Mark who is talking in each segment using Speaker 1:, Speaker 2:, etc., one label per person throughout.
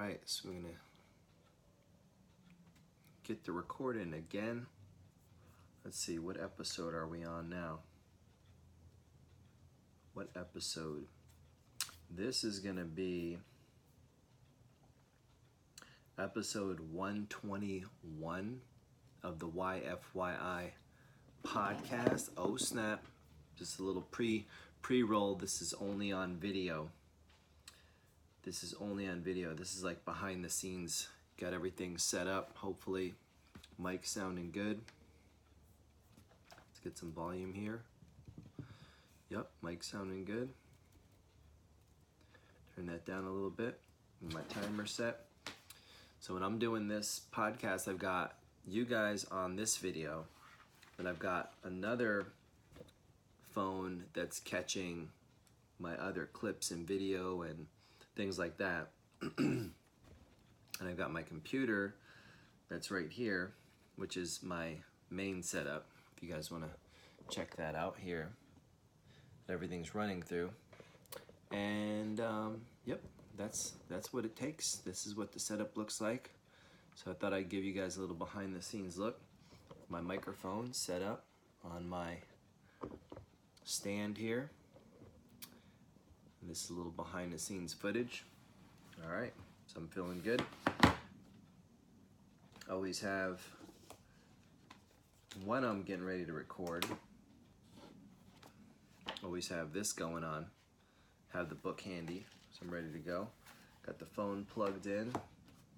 Speaker 1: right, so we're gonna get the recording again. Let's see, what episode are we on now? What episode? This is gonna be episode 121 of the YFYI podcast. Oh snap, just a little pre-roll. This is only on video. This is like behind the scenes. Got everything set up. Hopefully mic sounding good. Let's get some volume here. Yep, mic sounding good. Turn that down a little bit. My timer set. So when I'm doing this podcast, I've got you guys on this video, and I've got another phone that's catching my other clips and video and things like that. And I've got my computer that's right here, which is my main setup. If you guys want to check that out here, everything's running through. And yep, that's what it takes. This is what the setup looks like. So I thought I'd give you guys a little behind the scenes look. My microphone set up on my stand here. And this is a little behind the scenes footage. All right, so I'm feeling good. Always have, when I'm getting ready to record, always have this going on. Have the book handy, so I'm ready to go. Got the phone plugged in,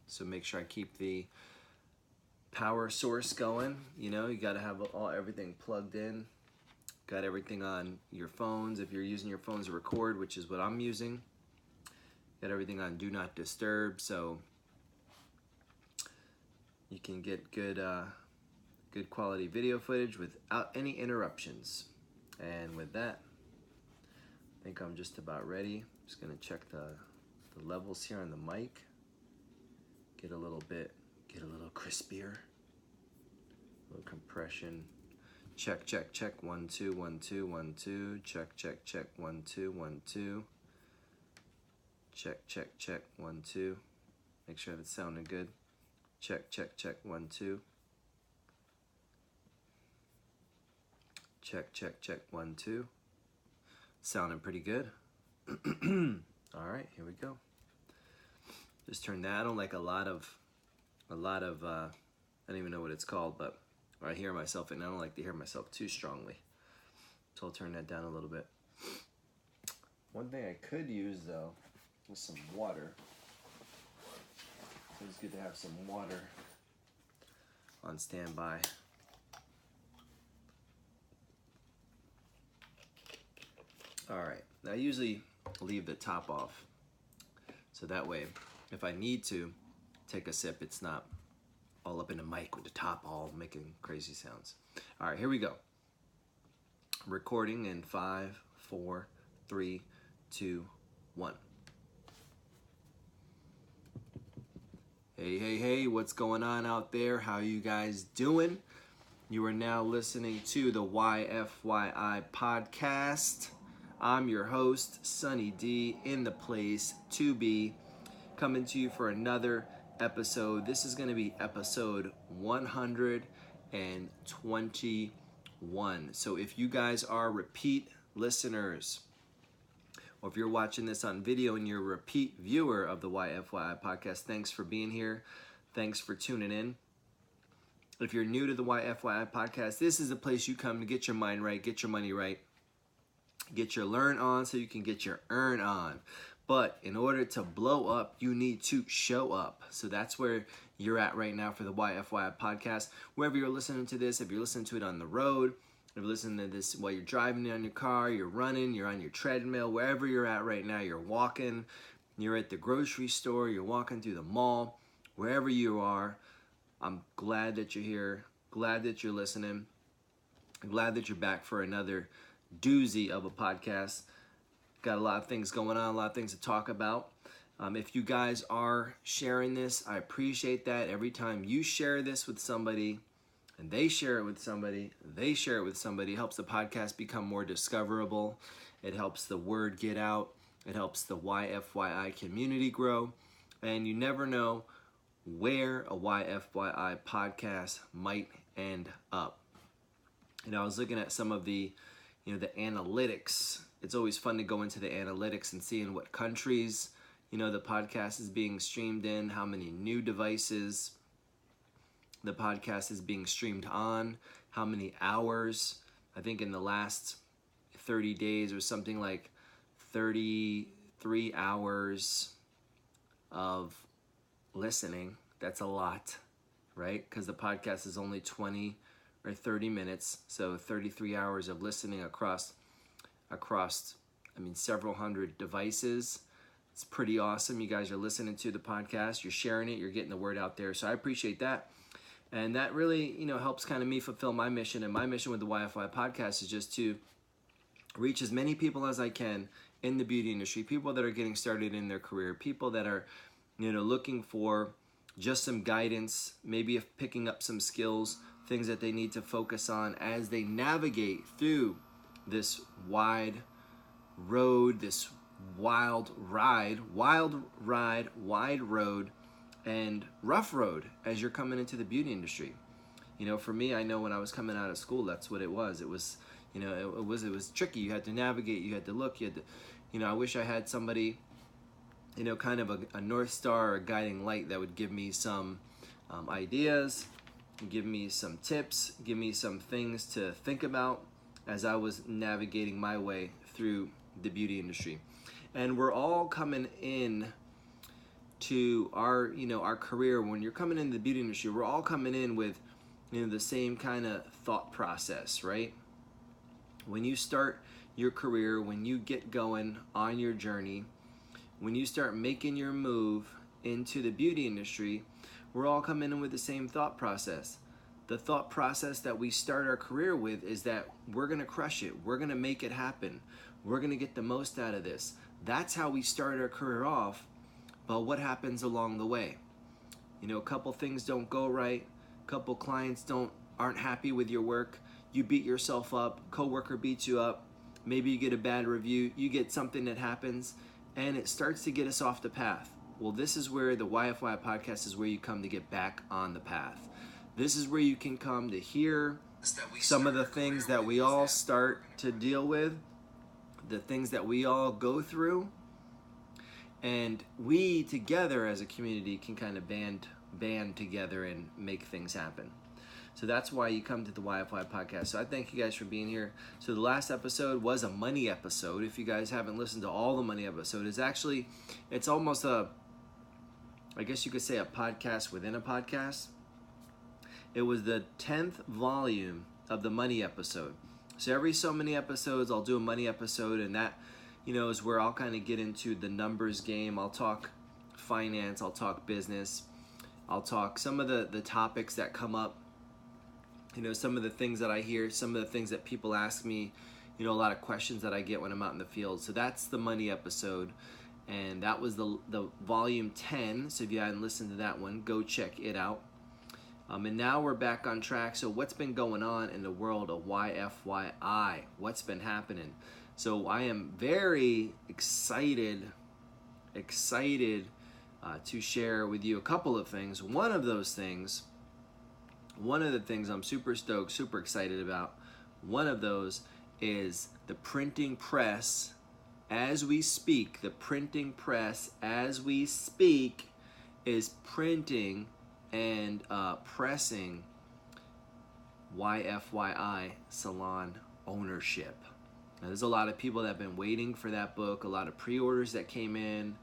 Speaker 1: so make sure I keep the power source going. You know, you gotta have everything plugged in. Got everything on your phones, if you're using your phones to record, which is what I'm using. Got everything on Do Not Disturb, so you can get good quality video footage without any interruptions. And with that, I think I'm just about ready. Just gonna check the levels here on the mic. Get a little crispier. A little compression. Check, 1 2 1 2 1 2. Check 1 2 1 2. Check 1 2. Make sure that's sounding good. Check 1 2. Check 1 2. Sounding pretty good. All right, here we go. Just turn that on like a lot of I don't even know what it's called, but I hear myself, and I don't like to hear myself too strongly. So I'll turn that down a little bit. One thing I could use though is some water. So it's good to have some water on standby. All right, now I usually leave the top off, so that way if I need to take a sip, it's not all up in the mic with the top all making crazy sounds. All right, here we go. Recording in 5 4 3 2 1. Hey, what's going on out there? How you guys doing? You are now listening to the YFYI podcast. I'm your host, Sunny D, in the place to be, coming to you for another episode. This is going to be episode 121. So if you guys are repeat listeners, or if you're watching this on video and you're a repeat viewer of the YFYI podcast, thanks for being here. Thanks for tuning in. If you're new to the YFYI podcast, this is the place you come to get your mind right, get your money right, get your learn on so you can get your earn on. But in order to blow up, you need to show up. So that's where you're at right now for the YFYI podcast. Wherever you're listening to this, if you're listening to it on the road, if you're listening to this while you're driving on your car, you're running, you're on your treadmill, wherever you're at right now, you're walking, you're at the grocery store, you're walking through the mall, wherever you are, I'm glad that you're here, glad that you're listening, glad that you're back for another doozy of a podcast. Got a lot of things going on, a lot of things to talk about. If you guys are sharing this, I appreciate that. Every time you share this with somebody, and they share it with somebody, it helps the podcast become more discoverable. It helps the word get out. It helps the YFYI community grow. And you never know where a YFYI podcast might end up. I was looking at some of the, the analytics. It's always fun to go into the analytics and see in what countries, the podcast is being streamed in, how many new devices the podcast is being streamed on, how many hours. I think in the last 30 days or something like 33 hours of listening. That's a lot, right? Because the podcast is only 20 or 30 minutes, so 33 hours of listening across several hundred devices. It's pretty awesome. You guys are listening to the podcast, you're sharing it, you're getting the word out there, so I appreciate that. And that really, helps kind of me fulfill my mission. And my mission with the YFY podcast is just to reach as many people as I can in the beauty industry, people that are getting started in their career, people that are, looking for just some guidance, maybe if picking up some skills, things that they need to focus on as they navigate through this wide road, this wide road, and rough road as you're coming into the beauty industry. For me, I know when I was coming out of school, that's what it was. It was, it was tricky. You had to navigate, you had to look, you had to, I wish I had somebody, kind of a North Star or a guiding light that would give me some ideas, give me some tips, give me some things to think about as I was navigating my way through the beauty industry. And we're all coming in to our career. When you're coming into the beauty industry, we're all coming in with the same kind of thought process, right? When you start your career, when you get going on your journey, when you start making your move into the beauty industry, we're all coming in with the same thought process. The thought process that we start our career with is that we're going to crush it. We're going to make it happen. We're going to get the most out of this. That's how we start our career off. But what happens along the way? A couple things don't go right. A couple clients aren't happy with your work. You beat yourself up. Coworker beats you up. Maybe you get a bad review. You get something that happens, and it starts to get us off the path. Well, this is where the YFY podcast is where you come to get back on the path. This is where you can come to hear some of the things that we all start to deal with, the things that we all go through, and we together as a community can kind of band together and make things happen. So that's why you come to the YFY podcast. So I thank you guys for being here. So the last episode was a money episode. If you guys haven't listened to all the money episodes, it's almost I guess you could say a podcast within a podcast. It was the 10th volume of the money episode. So every so many episodes, I'll do a money episode, and that, is where I'll kind of get into the numbers game. I'll talk finance, I'll talk business, I'll talk some of the topics that come up, some of the things that I hear, some of the things that people ask me, a lot of questions that I get when I'm out in the field. So that's the money episode, and that was the volume 10. So if you hadn't listened to that one, go check it out. And now we're back on track. So what's been going on in the world of YFYI? What's been happening? So I am very excited to share with you a couple of things. One of the things I'm super stoked, super excited about, one of those is the printing press as we speak. The printing press as we speak is printing and pressing YFYI Salon Ownership. Now, there's a lot of people that have been waiting for that book, a lot of pre-orders that came in.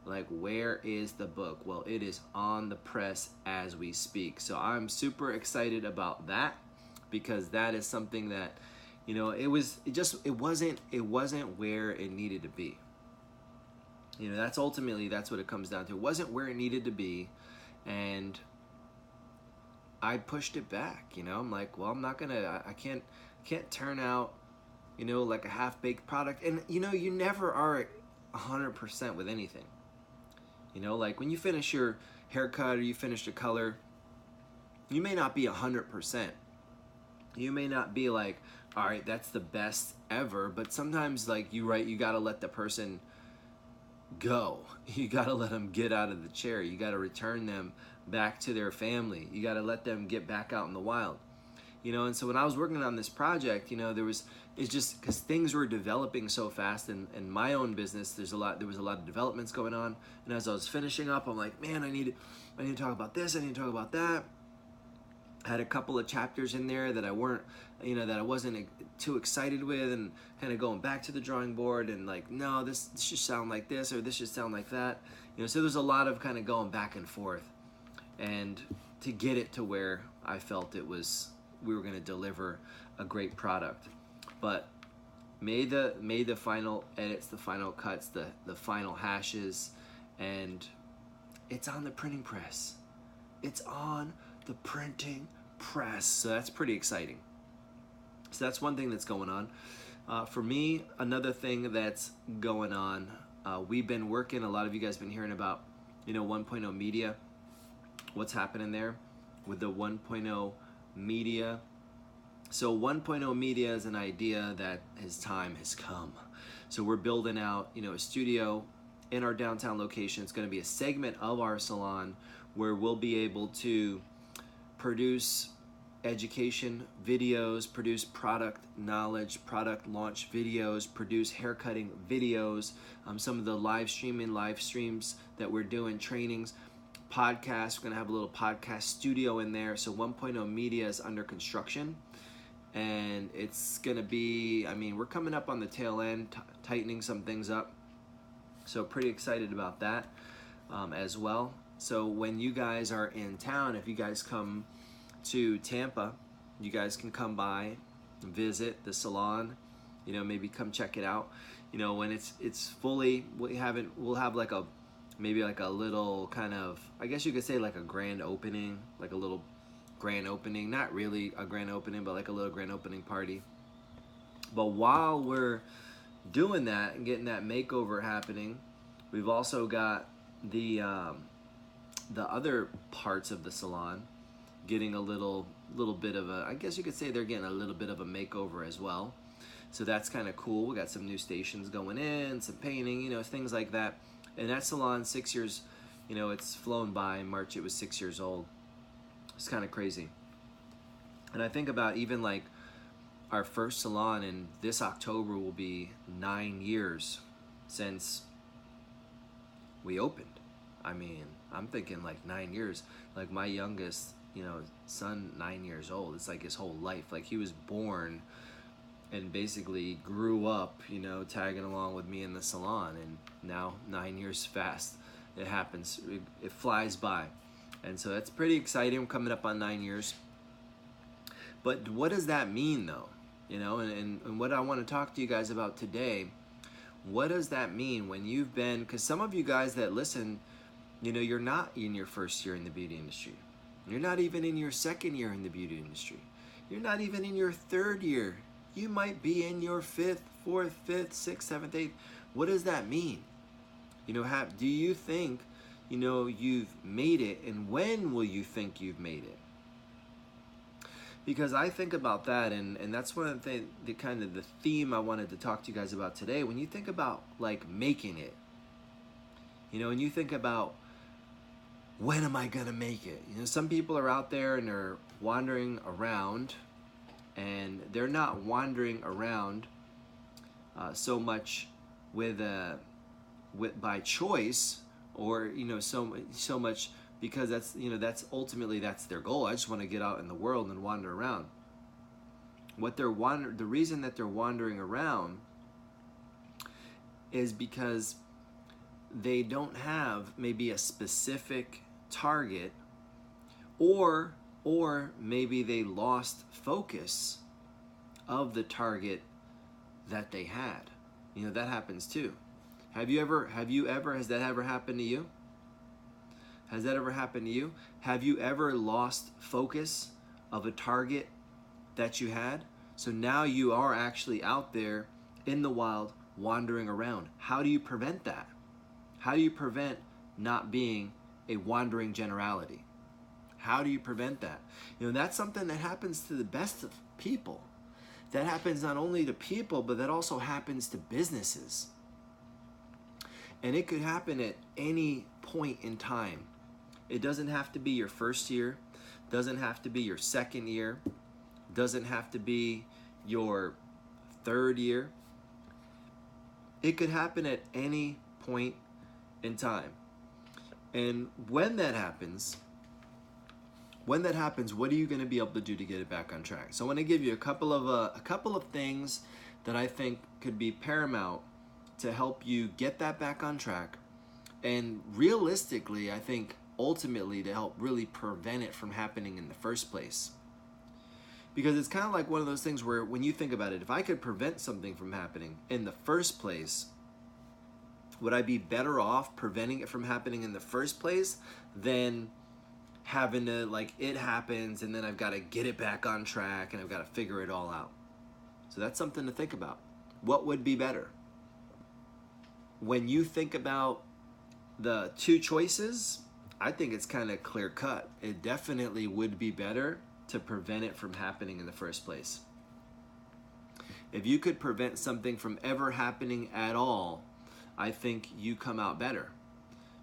Speaker 1: Like, where is the book? Well, it is on the press as we speak. So I'm super excited about that, because that is something that, it wasn't where it needed to be. That's what it comes down to. It wasn't where it needed to be, and I pushed it back. I'm like, well, I can't turn out, like a half-baked product. And, you never are at 100% with anything. Like when you finish your haircut or you finish your color, you may not be 100%. You may not be like, all right, that's the best ever. But sometimes, like, you got to let the person go. You got to let them get out of the chair. You got to return them back to their family. You got to let them get back out in the wild. And so when I was working on this project, it's just because things were developing so fast in my own business. There was a lot of developments going on. And as I was finishing up, I'm like, man, I need to talk about this. I need to talk about that. I had a couple of chapters in there that I wasn't too excited with, and kind of going back to the drawing board and like, no, this should sound like this, or this should sound like that. So there's a lot of kind of going back and forth, and to get it to where I felt we were going to deliver a great product. But made the final edits, the final cuts, the final hashes, and it's on the printing press. It's on the printing press. So that's pretty exciting. So that's one thing that's going on. For me, another thing that's going on, we've been working, a lot of you guys have been hearing about, 1.0 media, what's happening there with the 1.0 media. So 1.0 media is an idea that his time has come. So we're building out, a studio in our downtown location. It's going to be a segment of our salon where we'll be able to produce education videos, produce product knowledge, product launch videos, produce haircutting videos, some of the live streams that we're doing, trainings, podcasts. We're going to have a little podcast studio in there. So 1.0 media is under construction. And it's going to be, we're coming up on the tail end, tightening some things up. So pretty excited about that as well. So when you guys are in town, if you guys come to Tampa, you guys can come by and visit the salon, maybe come check it out. When it's fully, we'll have like a little kind of, I guess you could say like a grand opening, like a little grand opening, not really a grand opening, but like a little grand opening party. But while we're doing that and getting that makeover happening, we've also got the other parts of the salon getting a little bit of a, I guess you could say they're getting a little bit of a makeover as well. So that's kind of cool. We got some new stations going in, some painting, things like that. And that salon, 6 years, it's flown by. In March, it was 6 years old. It's kind of crazy. And I think about even like our first salon, and this October will be 9 years since we opened. I'm thinking like 9 years. Like my youngest, son, 9 years old. It's like his whole life. Like he was born and basically grew up, tagging along with me in the salon. And now 9 years fast. It happens. It flies by. And so that's pretty exciting. We're coming up on 9 years. But what does that mean though? And what I want to talk to you guys about today, what does that mean when you've been, because some of you guys that listen, you're not in your first year in the beauty industry. You're not even in your second year in the beauty industry. You're not even in your third year. You might be in your fifth, fourth, fifth, sixth, seventh, eighth. What does that mean? Do you think, you've made it, and when will you think you've made it? Because I think about that, and that's one of the kind of the theme I wanted to talk to you guys about today. When you think about like making it, and you think about, when am I gonna make it? Some people are out there and they're wandering around, and they're not wandering around so much by choice, or so much because that's ultimately that's their goal. I just want to get out in the world and wander around. The reason that they're wandering around is because they don't have maybe a specific target, or maybe they lost focus of the target that they had. That happens too. Has that ever happened to you? Has that ever happened to you? Have you ever lost focus of a target that you had? So now you are actually out there in the wild wandering around. How do you prevent that? How do you prevent not being a wandering generality? How do you prevent that? That's something that happens to the best of people. That happens not only to people, but that also happens to businesses. And it could happen at any point in time. It doesn't have to be your first year, doesn't have to be your second year, doesn't have to be your third year. It could happen at any point in time. And when that happens, what are you going to be able to do to get it back on track? So I want to give you a couple of things that I think could be paramount to help you get that back on track, and realistically, I think ultimately to help really prevent it from happening in the first place. Because it's kind of like one of those things where when you think about it, if I could prevent something from happening in the first place, would I be better off preventing it from happening in the first place than having to, like, it happens and then I've got to get it back on track and I've got to figure it all out? So that's something to think about. What would be better? When you think about the two choices, I think it's kind of clear cut. It definitely would be better to prevent it from happening in the first place. If you could prevent something from ever happening at all, I think you come out better.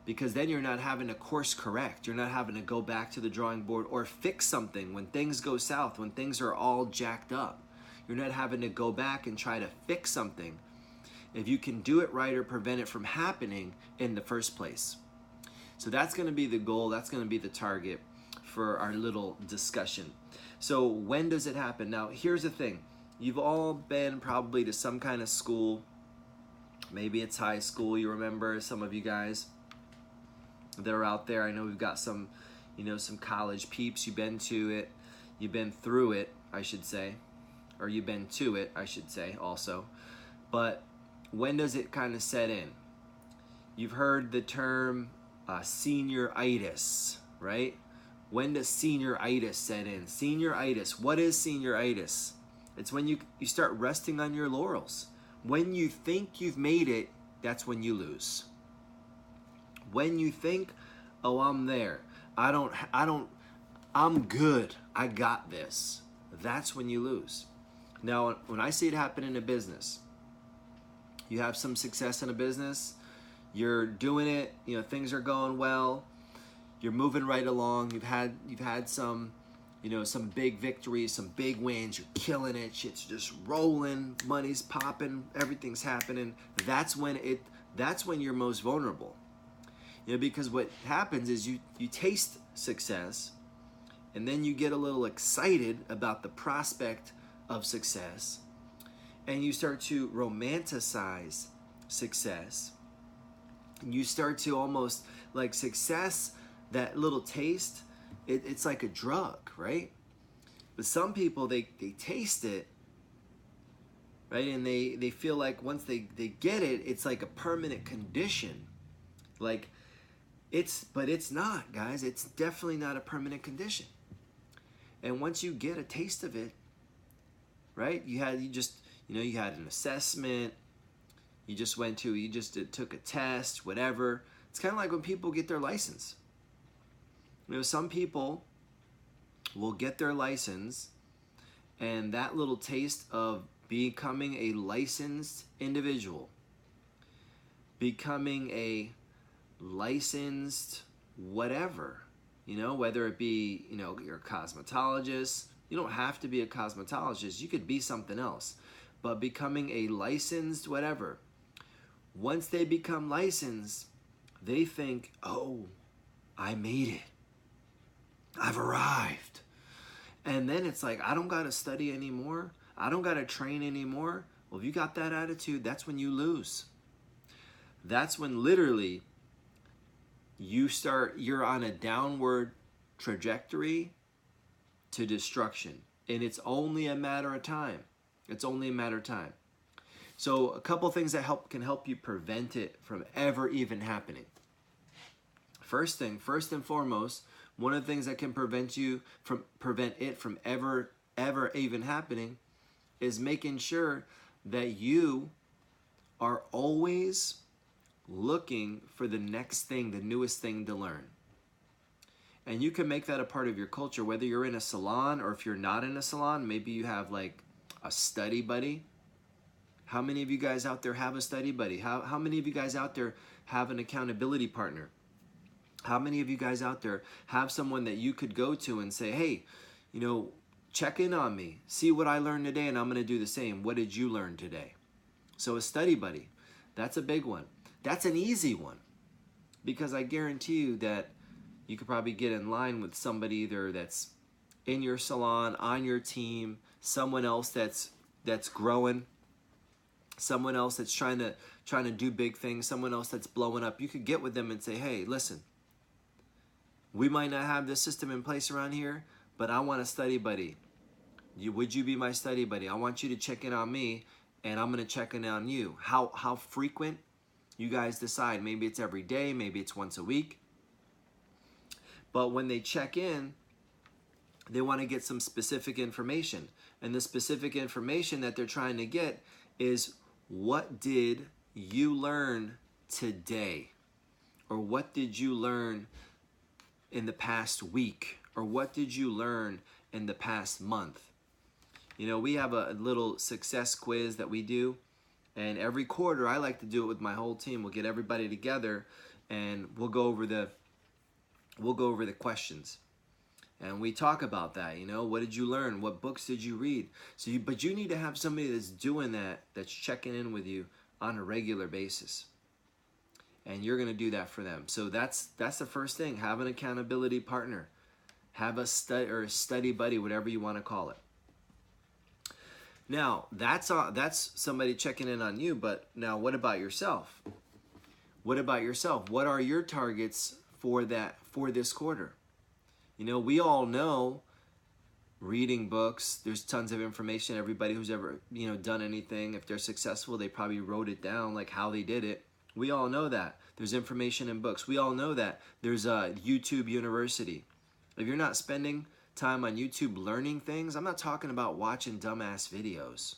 Speaker 1: Because then you're not having to course correct. You're not having to go back to the drawing board or fix something when things go south, when things are all jacked up. You're not having to go back and try to fix something if you can do it right or prevent it from happening in the first place. So that's going to be the goal. That's going to be the target for our little discussion. So when does it happen? Now, here's the thing. You've all been probably to some kind of school. Maybe it's high school. You remember some of you guys that are out there. I know we've got some, some college peeps. You've been to it. You've been through it, I should say. Or you've been to it, I should say, also. But when does it kind of set in? You've heard the term senioritis, right? When does senioritis set in? Senioritis, what is senioritis? It's when you start resting on your laurels. When you think you've made it, that's when you lose. When you think, oh, I'm there. I'm good. I got this. That's when you lose. Now, when I see it happen in a business, you have some success in a business, you're doing it, things are going well, you're moving right along, you've had some, some big victories, some big wins, you're killing it, shit's just rolling, money's popping, everything's happening. That's when you're most vulnerable. Because what happens is you taste success, and then you get a little excited about the prospect of success, and you start to romanticize success. You start to almost like success, that little taste, it's like a drug, right? But some people, they taste it, right? And they feel like once they get it, it's like a permanent condition. Like but it's not, guys. It's definitely not a permanent condition. And once you get a taste of it, right? You had an assessment, you just took a test, whatever. It's kind of like when people get their license. Some people will get their license, and that little taste of becoming a licensed individual, becoming a licensed whatever, whether it be, you're a cosmetologist. You don't have to be a cosmetologist. You could be something else. But becoming a licensed whatever, once they become licensed, they think, oh, I made it. I've arrived. And then it's like, I don't got to study anymore. I don't got to train anymore. Well, if you got that attitude, that's when you lose. That's when literally you're on a downward trajectory to destruction. And it's only a matter of time. It's only a matter of time. So a couple things that can help you prevent it from ever even happening. First and foremost, one of the things that can prevent it from ever even happening is making sure that you are always looking for the next thing, the newest thing to learn. And you can make that a part of your culture, whether you're in a salon or if you're not in a salon. Maybe you have like a study buddy. How many of you guys out there have a study buddy? How many of you guys out there have an accountability partner? How many of you guys out there have someone that you could go to and say, hey, check in on me, see what I learned today, and I'm going to do the same. What did you learn today? So a study buddy, that's a big one. That's an easy one, because I guarantee you that you could probably get in line with somebody either that's in your salon, on your team, someone else that's growing, someone else that's trying to do big things, someone else that's blowing up. You could get with them and say, hey, listen, we might not have this system in place around here, but I want a study buddy. Would you be my study buddy? I want you to check in on me, and I'm going to check in on you. How frequent? You guys decide. Maybe it's every day, maybe it's once a week. But when they check in, they want to get some specific information. And the specific information that they're trying to get is, what did you learn today? Or what did you learn in the past week? Or what did you learn in the past month? We have a little success quiz that we do. And every quarter, I like to do it with my whole team. We'll get everybody together, and we'll go over the questions, and we talk about that. What did you learn? What books did you read? But you need to have somebody that's doing that, that's checking in with you on a regular basis, and you're going to do that for them. So that's the first thing. Have an accountability partner. Have a study buddy, whatever you want to call it. Now, that's somebody checking in on you, but now what about yourself? What about yourself? What are your targets for this quarter? We all know reading books, there's tons of information. Everybody who's ever, done anything, if they're successful, they probably wrote it down, like how they did it. We all know that. There's information in books. We all know that. There's a YouTube University. If you're not spending time on YouTube learning things, I'm not talking about watching dumbass videos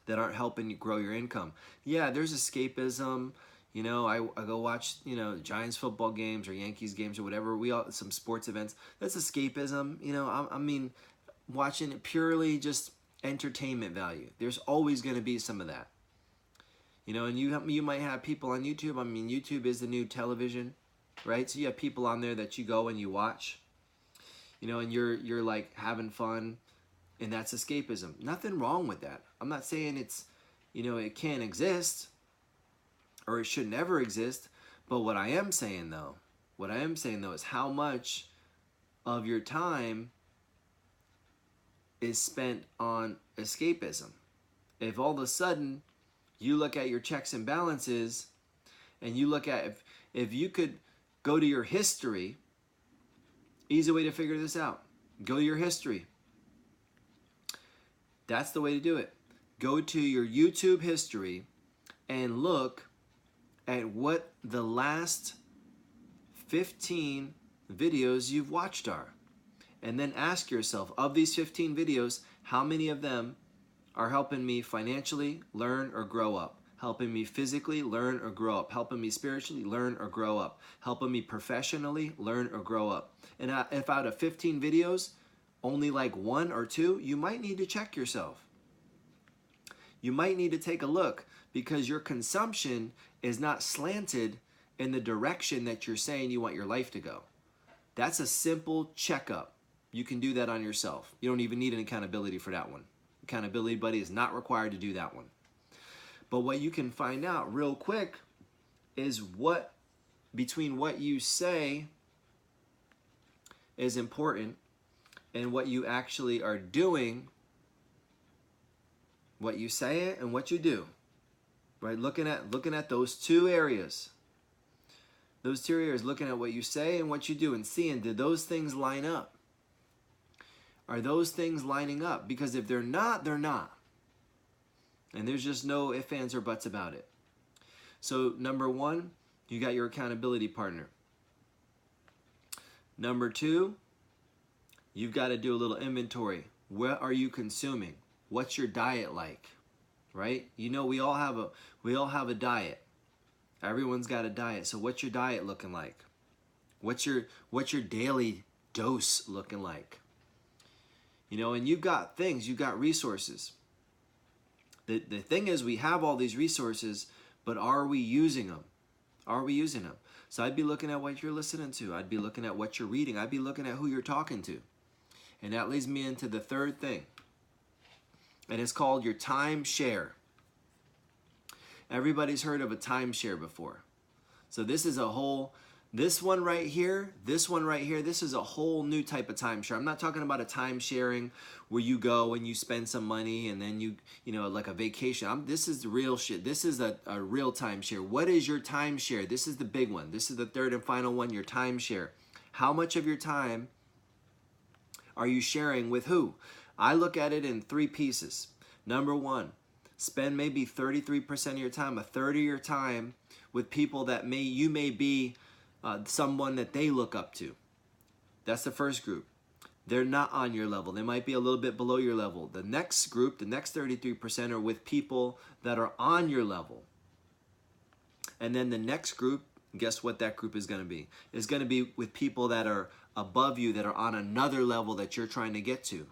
Speaker 1: that aren't helping you grow your income. Yeah, there's escapism. I go watch, Giants football games or Yankees games or whatever. Some sports events. That's escapism. I mean, watching it purely just entertainment value. There's always going to be some of that. And you might have people on YouTube. I mean, YouTube is the new television, right? So you have people on there that you go and you watch. And you're like having fun, and that's escapism. Nothing wrong with that. I'm not saying it's, it can't exist or it should never exist. But what I am saying though is how much of your time is spent on escapism. If all of a sudden you look at your checks and balances, and you look at if you could go to your history. Easy way to figure this out. Go to your history. That's the way to do it. Go to your YouTube history and look at what the last 15 videos you've watched are. And then ask yourself, of these 15 videos, how many of them are helping me financially learn or grow up? Helping me physically learn or grow up? Helping me spiritually learn or grow up? Helping me professionally learn or grow up? And if out of 15 videos, only like 1 or 2, you might need to check yourself. You might need to take a look, because your consumption is not slanted in the direction that you're saying you want your life to go. That's a simple checkup. You can do that on yourself. You don't even need an accountability for that one. Accountability buddy is not required to do that one. But what you can find out real quick is between what you say is important and what you actually are doing, what you say and what you do, right? Looking at those two areas. Those two areas, looking at what you say and what you do, and seeing, did those things line up? Are those things lining up? Because if they're not, they're not. And there's just no ifs, ands, or buts about it. So number 1, you got your accountability partner. Number 2, you've got to do a little inventory. What are you consuming? What's your diet like? Right? We all have a diet. Everyone's got a diet. So what's your diet looking like? What's your daily dose looking like? And you've got things, you've got resources. The thing is, we have all these resources, but are we using them? Are we using them? So I'd be looking at what you're listening to. I'd be looking at what you're reading. I'd be looking at who you're talking to. And that leads me into the third thing. And it's called your timeshare. Everybody's heard of a timeshare before. So this is a whole, this one right here, this is a whole new type of timeshare. I'm not talking about a time sharing where you go and you spend some money and then you know, like a vacation. This is the real shit. This is a real timeshare. What is your timeshare? This is the big one. This is the third and final one, your timeshare. How much of your time are you sharing with who? I look at it in 3 pieces. Number 1, spend maybe 33% of your time, a third of your time with people that you may be someone that they look up to. That's the first group. They're not on your level. They might be a little bit below your level. The next group, the next 33% are with people that are on your level. And then the next group, guess what that group is going to be? It's going to be with people that are above you, that are on another level that you're trying to get to.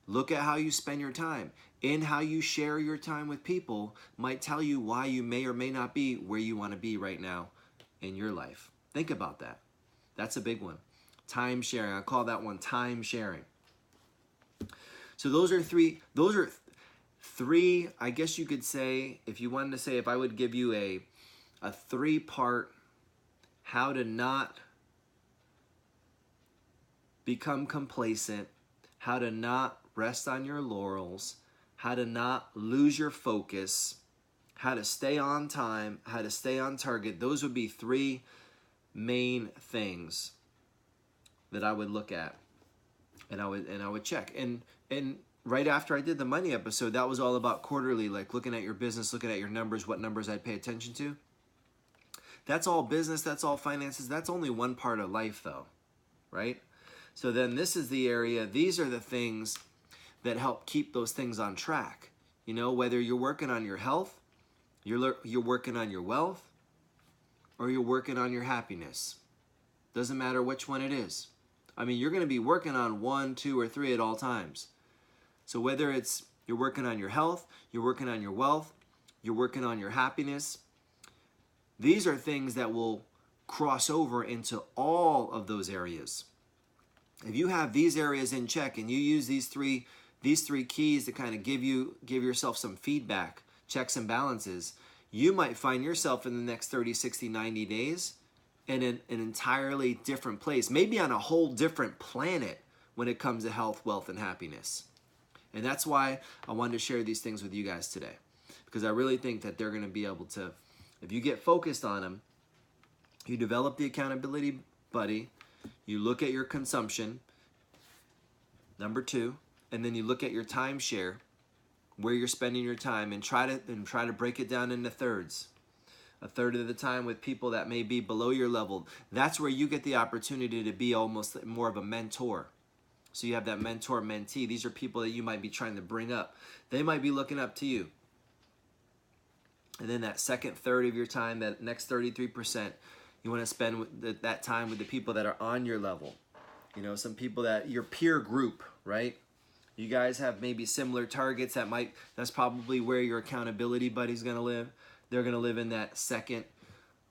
Speaker 1: Look at how you spend your time. And how you share your time with people might tell you why you may or may not be where you want to be right now in your life. Think about that. That's a big one. Time sharing. I call that one time sharing. So those are three, I guess you could say, if you wanted to say, if I would give you a 3-part how to not become complacent, how to not rest on your laurels, how to not lose your focus, how to stay on time, how to stay on target. Those would be 3 main things that I would look at and I would check. And right after I did the money episode, that was all about quarterly, like looking at your business, looking at your numbers, what numbers I'd pay attention to. That's all business, that's all finances. That's only one part of life though, right? So then this is the area, these are the things that help keep those things on track. You know, whether you're working on your health, you're working on your wealth, or you're working on your happiness. Doesn't matter which one it is. I mean, you're going to be working on 1, 2, or 3 at all times. So whether it's you're working on your health, you're working on your wealth, you're working on your happiness, these are things that will cross over into all of those areas. If you have these areas in check and you use these three keys to kind of give yourself some feedback, checks and balances, you might find yourself in the next 30, 60, 90 days in an entirely different place, maybe on a whole different planet when it comes to health, wealth, and happiness. And that's why I wanted to share these things with you guys today, because I really think that they're going to be able to, if you get focused on them, you develop the accountability buddy, you look at your consumption, number 2, and then you look at your timeshare, where you're spending your time, and try to break it down into thirds. A third of the time with people that may be below your level. That's where you get the opportunity to be almost more of a mentor. So you have that mentor-mentee. These are people that you might be trying to bring up. They might be looking up to you. And then that second third of your time, that next 33%, you want to spend that time with the people that are on your level. You know, some people that your peer group, right? You guys have maybe similar targets. That's probably where your accountability buddy's going to live. They're going to live in that second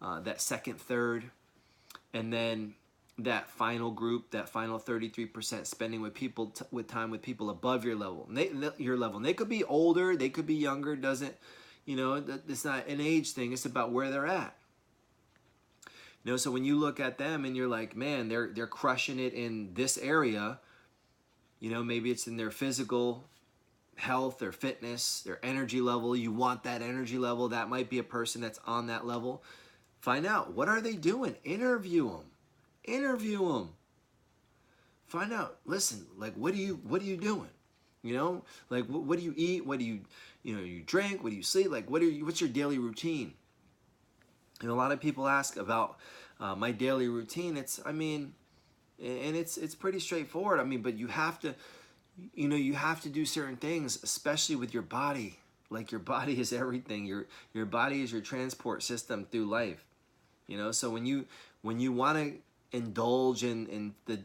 Speaker 1: third. And then that final group, that final 33%, spending with people, with time with people above your level. And they could be older, they could be younger. It's not an age thing. It's about where they're at. You know, so when you look at them and you're like, man, they're crushing it in this area. You know, maybe it's in their physical health, their fitness, their energy level. You want that energy level. That might be a person that's on that level. Find out, what are they doing? Interview them. Find out, listen, like, what are you doing? You know, like, what do you eat? What do you drink? What do you sleep? Like, what's your daily routine? And a lot of people ask about my daily routine. It's pretty straightforward. I mean, but you have to do certain things, especially with your body. Like, your body is everything. Your body is your transport system through life. You know, so when you want to indulge in the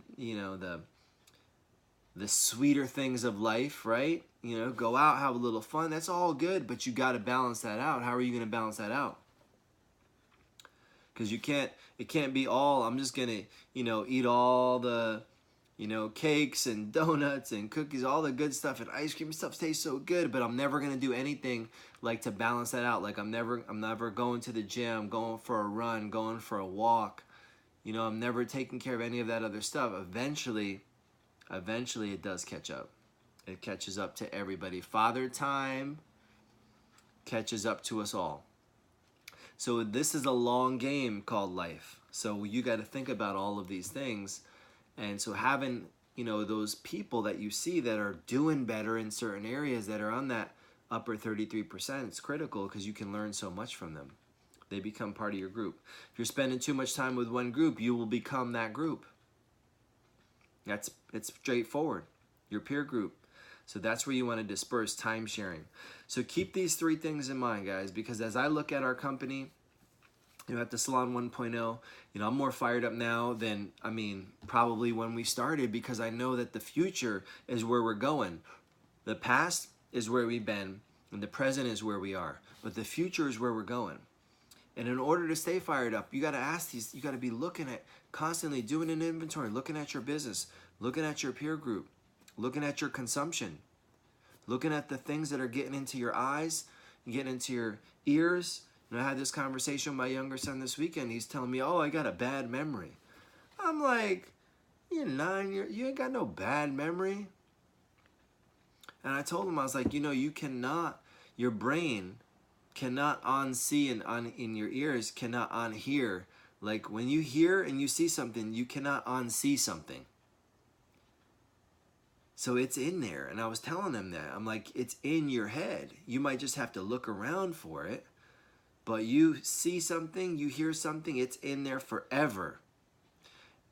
Speaker 1: the sweeter things of life, right? You know, go out, have a little fun. That's all good, but you got to balance that out. How are you going to balance that out? Because it can't be all, I'm just going to, you know, eat all the, you know, cakes and donuts and cookies, all the good stuff, and ice cream and stuff tastes so good, but I'm never going to do anything like to balance that out. Like I'm never going to the gym, going for a run, going for a walk. You know, I'm never taking care of any of that other stuff. Eventually it does catch up. It catches up to everybody. Father Time catches up to us all. So this is a long game called life. So you got to think about all of these things. And so having, you know, those people that you see that are doing better in certain areas that are on that upper 33%, it's critical because you can learn so much from them. They become part of your group. If you're spending too much time with one group, you will become that group. It's straightforward. Your peer group. So that's where you want to disperse time sharing. So keep these 3 things in mind, guys, because as I look at our company, you know, at the Salon 1.0, you know, I'm more fired up now than, I mean, probably when we started, because I know that the future is where we're going. The past is where we've been, and the present is where we are. But the future is where we're going. And in order to stay fired up, you got to ask these, you got to be looking at, constantly doing an inventory, looking at your business, looking at your peer group, looking at your consumption, looking at the things that are getting into your eyes, getting into your ears. You know, I had this conversation with my younger son this weekend. He's telling me, oh, I got a bad memory. I'm like, you're 9, you ain't got no bad memory. And I told him, I was like, you know, you cannot, your brain cannot on-see and in your ears cannot on-hear. Like when you hear and you see something, you cannot on-see something. So it's in there. And I was telling them that. I'm like, it's in your head. You might just have to look around for it. But you see something, you hear something, it's in there forever.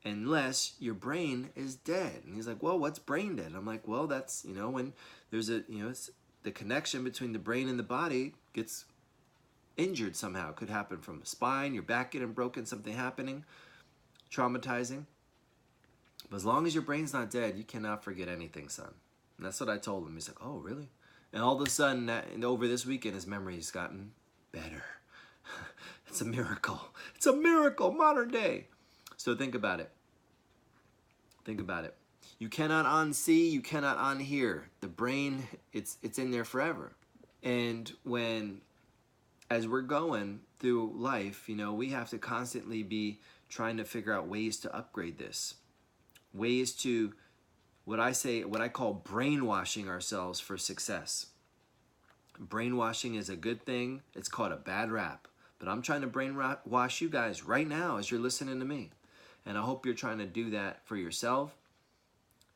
Speaker 1: Unless your brain is dead. And he's like, well, what's brain dead? I'm like, well, that's, you know, when there's a, you know, it's the connection between the brain and the body gets injured somehow. It could happen from the spine, your back getting broken, something happening, traumatizing. But as long as your brain's not dead, you cannot forget anything, son. And that's what I told him. He's like, oh, really? And all of a sudden, over this weekend, his memory's gotten better. It's a miracle. It's a miracle, modern day. So think about it. Think about it. You cannot unsee, you cannot unhear. The brain, it's in there forever. And as we're going through life, you know, we have to constantly be trying to figure out ways to upgrade this. Ways to, what I call brainwashing ourselves for success. Brainwashing is a good thing. It's called a bad rap. But I'm trying to brainwash you guys right now as you're listening to me. And I hope you're trying to do that for yourself.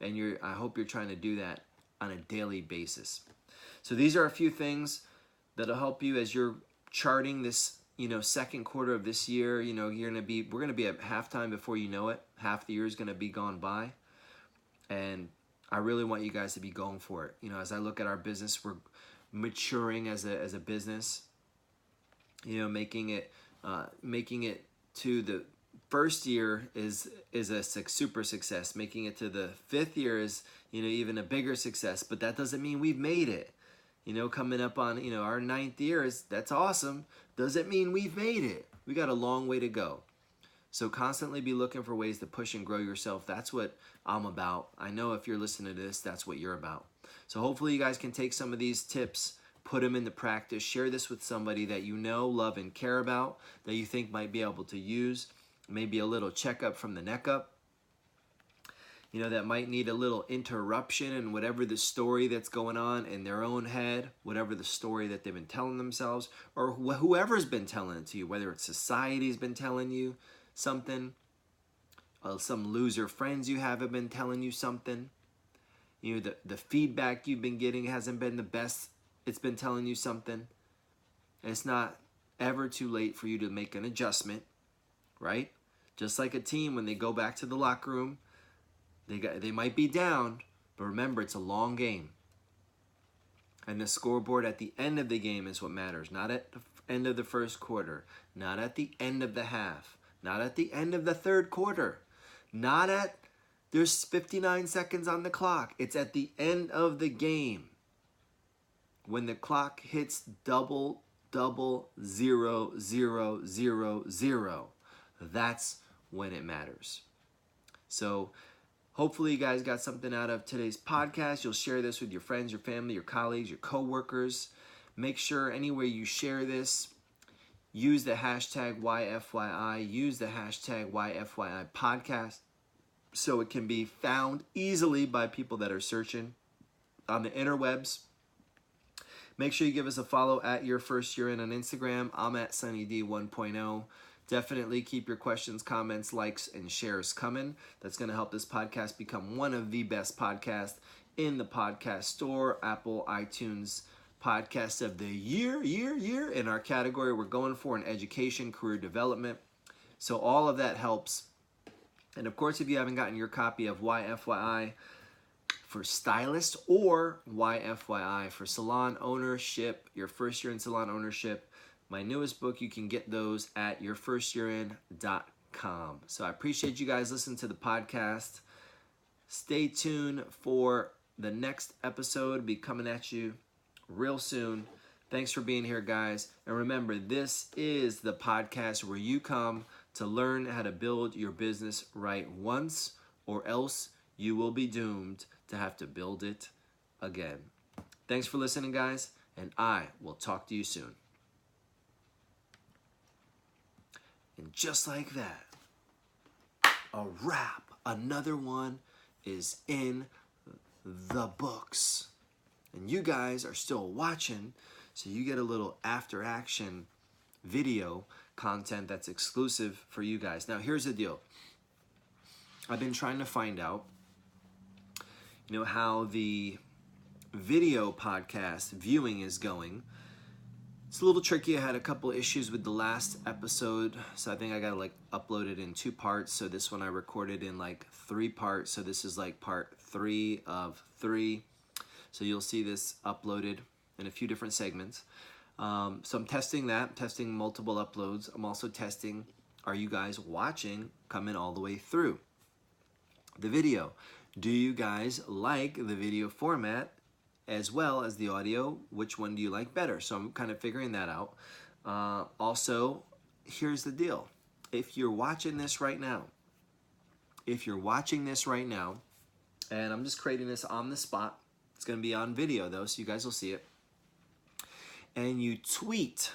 Speaker 1: And I hope you're trying to do that on a daily basis. So these are a few things that'll help you as you're charting this, you know, second quarter of this year. You know, we're going to be at halftime before you know it. Half the year is going to be gone by. And I really want you guys to be going for it. You know, as I look at our business, we're maturing as a business. You know, making it to the first year is a super success. Making it to the 5th year is, you know, even a bigger success. But that doesn't mean we've made it. You know, coming up on, you know, our 9th year that's awesome. Doesn't mean we've made it. We got a long way to go. So constantly be looking for ways to push and grow yourself. That's what I'm about. I know if you're listening to this, that's what you're about. So hopefully you guys can take some of these tips, put them into practice, share this with somebody that you know, love, and care about, that you think might be able to use, maybe a little checkup from the neck up, you know, that might need a little interruption in whatever the story that's going on in their own head, whatever the story that they've been telling themselves, or whoever's been telling it to you, whether it's society's been telling you something, some loser friends you have been telling you something, you know, the feedback you've been getting hasn't been the best. It's been telling you something. And it's not ever too late for you to make an adjustment, right? Just like a team, when they go back to the locker room, they might be down, but remember, it's a long game. And the scoreboard at the end of the game is what matters, not at the end of the first quarter, not at the end of the half, not at the end of the third quarter, not at There's 59 seconds on the clock. It's at the end of the game. When the clock hits double, double, 0, 0, 0, 0, that's when it matters. So hopefully you guys got something out of today's podcast. You'll share this with your friends, your family, your colleagues, your coworkers. Make sure anywhere you share this, use the hashtag YFYI, use the hashtag YFYI podcast so it can be found easily by people that are searching on the interwebs. Make sure you give us a follow at Your First Year In on Instagram. I'm at SunnyD 1.0. Definitely keep your questions, comments, likes, and shares coming. That's going to help this podcast become one of the best podcasts in the podcast store, Apple, iTunes, Podcast of the Year in our category we're going for in education, career development. So all of that helps. And of course, if you haven't gotten your copy of YFYI for stylist or YFYI for salon ownership, your first year in salon ownership, my newest book, you can get those at yourfirstyearin.com. So I appreciate you guys listening to the podcast. Stay tuned for the next episode. Be coming at you real soon. Thanks for being here, guys. And remember, this is the podcast where you come to learn how to build your business right once, or else you will be doomed to have to build it again. Thanks for listening, guys, and I will talk to you soon. And just like that, a wrap. Another one is in the books. And you guys are still watching, so you get a little after action video content that's exclusive for you guys. Now, here's the deal. I've been trying to find out, how the video podcast viewing is going. It's a little tricky. I had a couple issues with the last episode, so I think I got to upload it in 2 parts. So this one I recorded in 3 parts. So this is part 3 of 3. So you'll see this uploaded in a few different segments. So I'm testing that, testing multiple uploads. I'm also testing, are you guys watching coming all the way through the video? Do you guys like the video format as well as the audio? Which one do you like better? So I'm kind of figuring that out. Also, here's the deal. If you're watching this right now, and I'm just creating this on the spot, it's going to be on video though, so you guys will see it. And you tweet,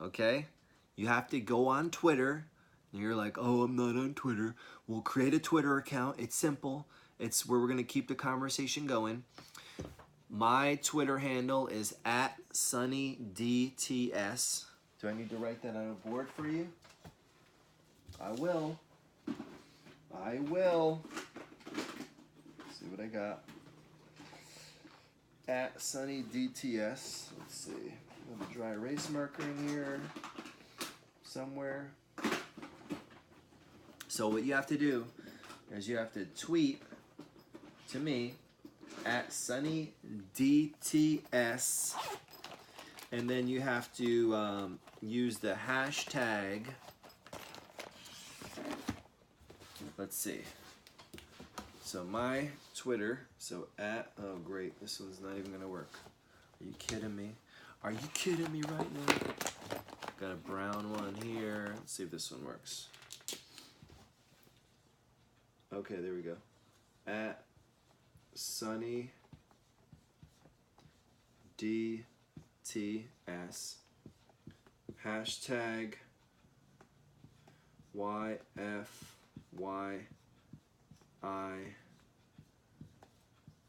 Speaker 1: okay? You have to go on Twitter. And you're like, oh, I'm not on Twitter. We'll create a Twitter account. It's simple. It's where we're going to keep the conversation going. My Twitter handle is at SunnyDTS. Do I need to write that on a board for you? I will. See what I got. At SunnyDTS. Let's see. I have a dry erase marker in here somewhere. So what you have to do is you have to tweet to me at SunnyDTS, and then you have to use the hashtag. Let's see. So my Twitter, oh great, this one's not even gonna work. Are you kidding me? Are you kidding me right now? Got a brown one here. Let's see if this one works. Okay, there we go. At SunnyDTS, hashtag YFYI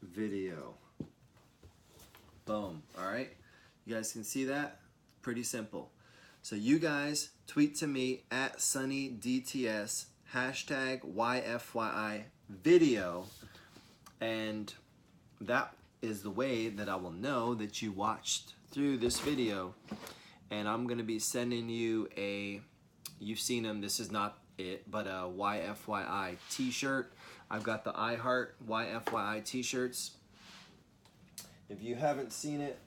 Speaker 1: video. Boom. All right. You guys can see that? Pretty simple. So you guys tweet to me at SunnyDTS, hashtag YFYI video, and that is the way that I will know that you watched through this video. And I'm going to be sending you you've seen them, this is not it, but a YFYI t-shirt. I've got the iHeart YFYI t-shirts. If you haven't seen it,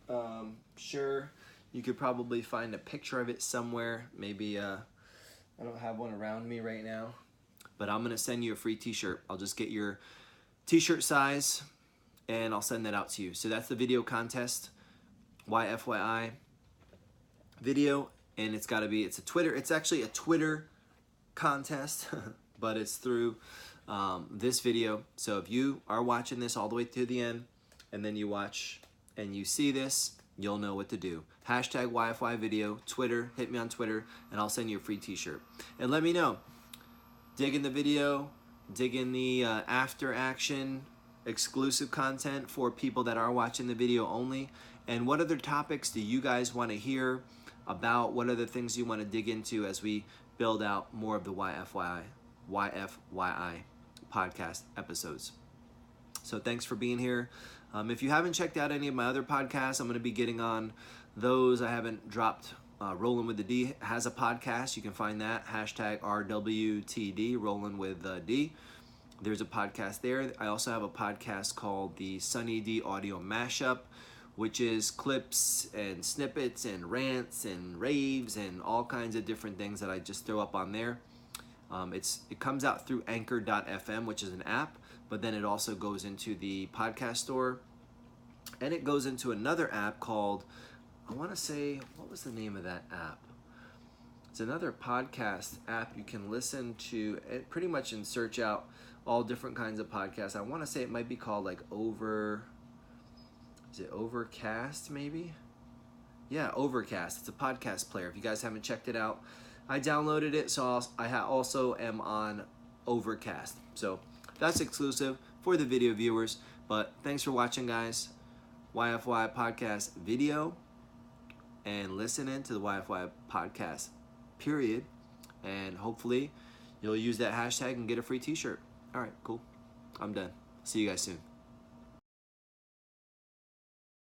Speaker 1: sure, you could probably find a picture of it somewhere. Maybe, I don't have one around me right now, but I'm going to send you a free t-shirt. I'll just get your t-shirt size, and I'll send that out to you. So that's the video contest, YFYI video, and it's actually a Twitter contest, but it's through this video. So if you are watching this all the way to the end, and then you watch and you see this, you'll know what to do. Hashtag YFY video, Twitter, hit me on Twitter, and I'll send you a free t-shirt. And let me know, dig in the video, dig in the after action exclusive content for people that are watching the video only, and what other topics do you guys want to hear about, what other things you want to dig into as we build out more of the YFYI podcast episodes. So thanks for being here. If you haven't checked out any of my other podcasts, I'm going to be getting on those. I haven't dropped. Rolling with the D has a podcast. You can find that. Hashtag RWTD, Rolling with the D. There's a podcast there. I also have a podcast called the Sunny D Audio Mashup, which is clips and snippets and rants and raves and all kinds of different things that I just throw up on there. It comes out through Anchor.fm, which is an app, but then it also goes into the podcast store, and it goes into another app called, I want to say, what was the name of that app? It's another podcast app you can listen to, pretty much, and search out all different kinds of podcasts. I want to say it might be called like is it Overcast maybe? Yeah, Overcast. It's a podcast player. If you guys haven't checked it out, I downloaded it, so I also am on Overcast. So that's exclusive for the video viewers. But thanks for watching, guys. YFY podcast video, and listening to the YFY podcast, period. And hopefully you'll use that hashtag and get a free t-shirt. All right, cool. I'm done. See you guys soon.